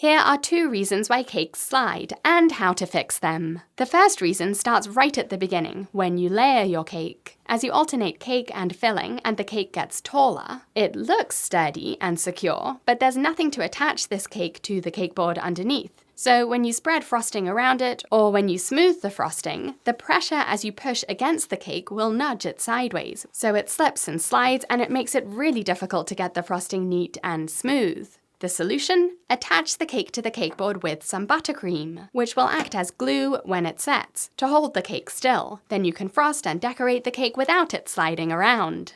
Here are 2 reasons why cakes slide and how to fix them. The first reason starts right at the beginning, when you layer your cake. As you alternate cake and filling and the cake gets taller, it looks sturdy and secure, but there's nothing to attach this cake to the cake board underneath. So when you spread frosting around it, or when you smooth the frosting, the pressure as you push against the cake will nudge it sideways, so it slips and slides and it makes it really difficult to get the frosting neat and smooth. The solution? Attach the cake to the cake board with some buttercream, which will act as glue when it sets, to hold the cake still. Then you can frost and decorate the cake without it sliding around.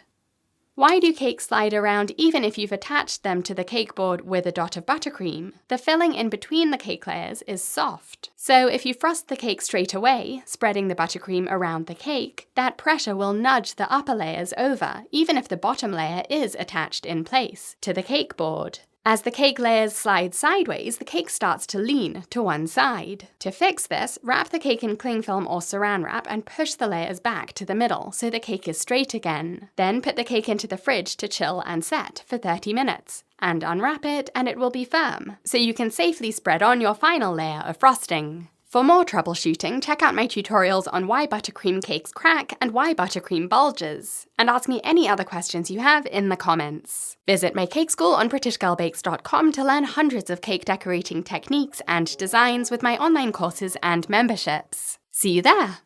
Why do cakes slide around even if you've attached them to the cake board with a dot of buttercream? The filling in between the cake layers is soft. So if you frost the cake straight away, spreading the buttercream around the cake, that pressure will nudge the upper layers over, even if the bottom layer is attached in place to the cake board. As the cake layers slide sideways, the cake starts to lean to one side. To fix this, wrap the cake in cling film or saran wrap and push the layers back to the middle so the cake is straight again. Then put the cake into the fridge to chill and set for 30 minutes. And unwrap it and it will be firm, so you can safely spread on your final layer of frosting. For more troubleshooting, check out my tutorials on why buttercream cakes crack and why buttercream bulges. And ask me any other questions you have in the comments. Visit my cake school on britishgirlbakes.com to learn hundreds of cake decorating techniques and designs with my online courses and memberships. See you there!